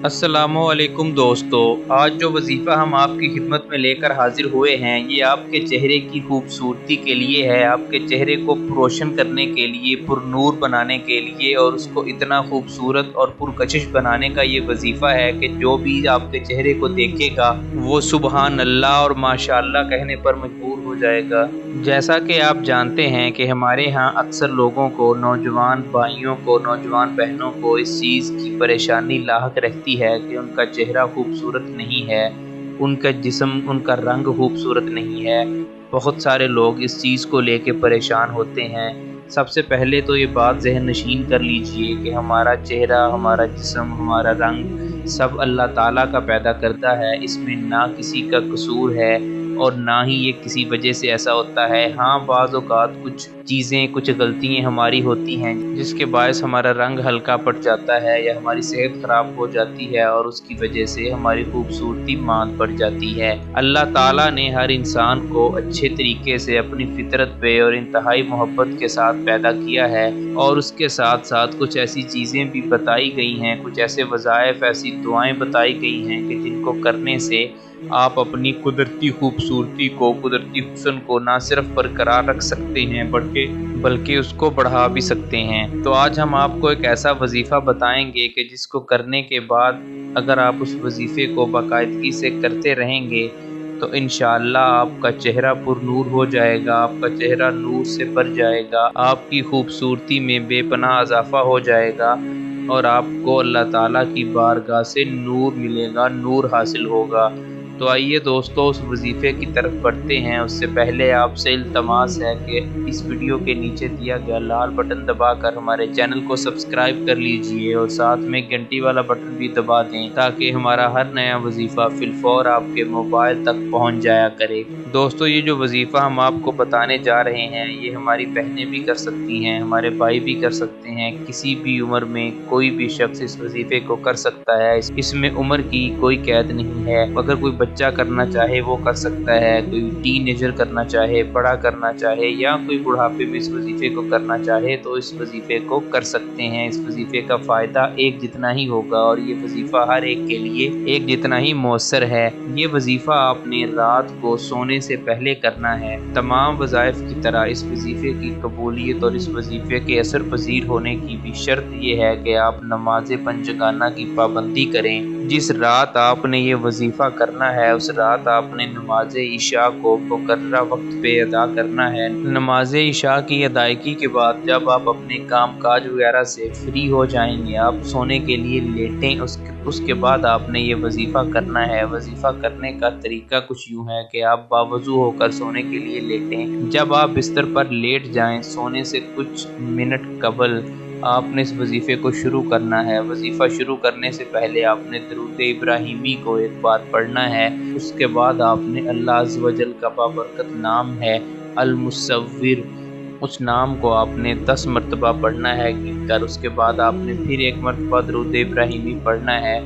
अस्सलामुअलैकुम दोस्तों, आज जो वजीफ़ा हम आपकी खिदमत में लेकर हाजिर हुए हैं ये आपके चेहरे की खूबसूरती के लिए है। आपके चेहरे को रोशन करने के लिए, पुरनूर बनाने के लिए और उसको इतना खूबसूरत और पुरकशिश बनाने का ये वजीफ़ा है कि जो भी आपके चेहरे को देखेगा वो सुबहान अल्लाह और माशाअल्लाह कहने पर मजबूर हो जाएगा। जैसा कि आप जानते हैं कि हमारे यहाँ अक्सर लोगों को, नौजवान भाइयों को, नौजवान बहनों को इस चीज़ की परेशानी लाहक रहती है कि उनका चेहरा खूबसूरत नहीं है, उनका जिस्म, उनका रंग खूबसूरत नहीं है। बहुत सारे लोग इस चीज़ को लेके परेशान होते हैं। सबसे पहले तो ये बात ज़हन नशीन कर लीजिए कि हमारा चेहरा, हमारा जिस्म, हमारा रंग सब अल्लाह ताला का पैदा करता है। इसमें ना किसी का कसूर है और ना ही ये किसी वजह से ऐसा होता है। हाँ, बाज़ औक़ात कुछ चीज़ें, कुछ गलतियाँ हमारी होती हैं जिसके बायस हमारा रंग हल्का पड़ जाता है या हमारी सेहत ख़राब हो जाती है और उसकी वजह से हमारी खूबसूरती मांद पड़ जाती है। अल्लाह ताला ने हर इंसान को अच्छे तरीके से अपनी फितरत पे और इंतहाई मोहब्बत के साथ पैदा किया है और उसके साथ साथ कुछ ऐसी चीज़ें भी बताई गई हैं, कुछ ऐसे वज़ाइफ, ऐसी दुआएं बताई गई हैं कि जिनको करने से आप अपनी कुदरती खूबसूरती को, कुदरती हुस्न को ना सिर्फ बरकरार रख सकते हैं बल्कि उसको बढ़ा भी सकते हैं। तो आज हम आपको एक ऐसा वजीफ़ा बताएंगे कि जिसको करने के बाद अगर आप उस वजीफ़े को बाकायदगी से करते रहेंगे तो इंशाअल्लाह आपका चेहरा पुरनूर हो जाएगा, आपका चेहरा नूर से भर जाएगा, आपकी खूबसूरती में बेपनाह इजाफा हो जाएगा और आपको अल्लाह ताला की बारगाह से नूर मिलेगा, नूर हासिल होगा। तो आइए दोस्तों, उस वजीफ़े की तरफ बढ़ते हैं। उससे पहले आपसे इल्तमास है कि इस वीडियो के नीचे दिया गया लाल बटन दबाकर हमारे चैनल को सब्सक्राइब कर लीजिए और साथ में घंटी वाला बटन भी दबा दें ताकि हमारा हर नया वजीफ़ा फिलफौर आपके मोबाइल तक पहुंच जाया करे। दोस्तों, ये जो वजीफ़ा हम आपको बताने जा रहे हैं ये हमारी बहनें भी कर सकती हैं, हमारे भाई भी कर सकते हैं, किसी भी उम्र में कोई भी शख्स इस वजीफ़े को कर सकता है। इसमें उम्र की कोई कैद नहीं है। अगर कोई बच्चा करना चाहे वो कर सकता है, कोई टीनेजर करना चाहे, बड़ा करना चाहे या कोई बुढ़ापे में इस वजीफ़े को करना चाहे तो इस वजीफ़े को कर सकते हैं। इस वजीफ़े का फ़ायदा एक जितना ही होगा और ये वजीफ़ा हर एक के लिए एक जितना ही मौसर है। ये वजीफ़ा आपने रात को सोने से पहले करना है। तमाम वज़ाइफ की तरह इस वजीफ़े की कबूलियत और इस वजीफ़े के असर पजीर होने की भी शर्त ये है कि आप नमाज पंजगाना की पाबंदी करें। जिस रात आपने ये वजीफ़ा करना है उस रात आपने नमाज इशा को मुकर्ररा वक्त पे अदा करना है। नमाज इशा की अदायगी के बाद जब आप अपने काम काज वगैरह से फ्री हो जाएंगे, आप सोने के लिए लेटें, उसके बाद आपने ये वजीफ़ा करना है। वजीफ़ा करने का तरीका कुछ यूँ है कि आप बावजू होकर सोने के लिए लेटें। जब आप बिस्तर पर लेट जाएं, सोने से कुछ मिनट कबल आपने इस वजीफ़े को शुरू करना है। वजीफ़ा शुरू करने से पहले आपने दरूद इब्राहिमी को एक बार पढ़ना है। उसके बाद आपने अल्लाह अज़्ज़ व जल का बाबरकत नाम है अल मुसव्विर, उस नाम को आपने 10 मरतबा पढ़ना है गिनकर। उसके बाद आपने फिर एक मरतबा दरूद इब्राहिमी पढ़ना है।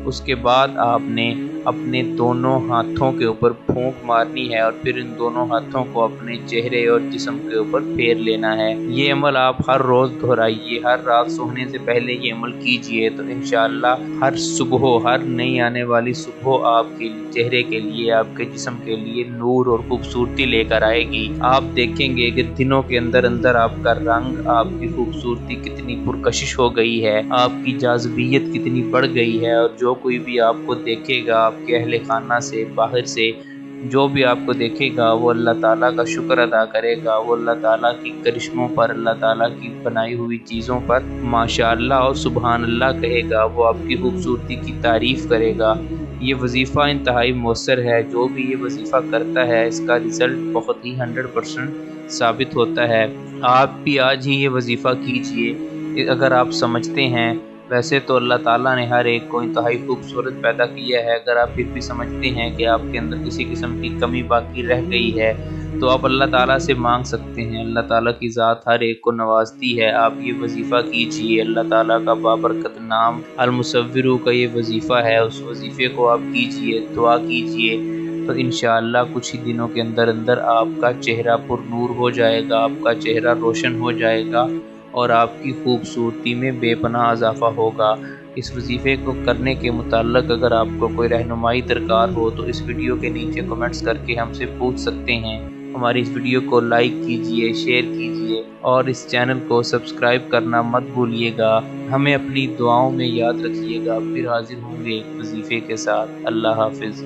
उसके बाद आपने अपने दोनों हाथों के ऊपर फूंक मारनी है और फिर इन दोनों हाथों को अपने चेहरे और जिस्म के ऊपर फेर लेना है। ये अमल आप हर रोज़ दोहराइए, हर रात सोने से पहले ये अमल कीजिए तो इंशाअल्लाह हर सुबह, हर नई आने वाली सुबह आपके चेहरे के लिए, आपके जिस्म के लिए नूर और खूबसूरती लेकर आएगी। आप देखेंगे कि दिनों के अंदर अंदर आपका रंग, आपकी खूबसूरती कितनी पुरकशिश हो गई है, आपकी जाज़बियत कितनी बढ़ गई है और जो कोई भी आपको देखेगा, आपके अहले खाना से, बाहर से जो भी आपको देखेगा वो अल्लाह ताला का शुक्र अदा करेगा, वो अल्लाह ताला की करिश्मों पर, अल्लाह ताला की बनाई हुई चीज़ों पर माशाअल्लाह और सुबहान अल्लाह कहेगा, वो आपकी खूबसूरती की तारीफ़ करेगा। ये वजीफ़ा इंतहाई मौसर है। जो भी ये वजीफ़ा करता है इसका रिज़ल्ट बहुत ही 100% साबित होता है। आप भी आज ही ये वजीफ़ा कीजिए अगर आप समझते हैं। वैसे तो अल्लाह ताला ने हर एक को इंतहाई खूबसूरत पैदा किया है। अगर आप फिर भी समझते हैं कि आपके अंदर किसी किस्म की कमी बाकी रह गई है तो आप अल्लाह ताला से मांग सकते हैं। अल्लाह ताला की ज़ात हर एक को नवाजती है। आप ये वजीफ़ा कीजिए, अल्लाह ताला का बाबरकत नाम अल मुसव्विरू का ये वजीफ़ा है, उस वजीफ़े को आप कीजिए, दुआ कीजिए तो इंशाअल्लाह कुछ ही दिनों के अंदर अंदर आपका चेहरा पुरनूर हो जाएगा, आपका चेहरा रोशन हो जाएगा اور آپ کی خوبصورتی میں بے پناہ اضافہ ہوگا۔ اس وظیفے کو کرنے کے متعلق اگر آپ کو کوئی رہنمائی درکار ہو تو اس ویڈیو کے نیچے کمنٹس کر کے ہم سے پوچھ سکتے ہیں۔ ہماری اس ویڈیو کو لائک کیجئے، شیئر کیجئے اور اس چینل کو سبسکرائب کرنا مت بھولیے گا۔ ہمیں اپنی دعاؤں میں یاد رکھیے گا، پھر حاضر ہوں گے ایک وظیفے کے ساتھ۔ اللہ حافظ۔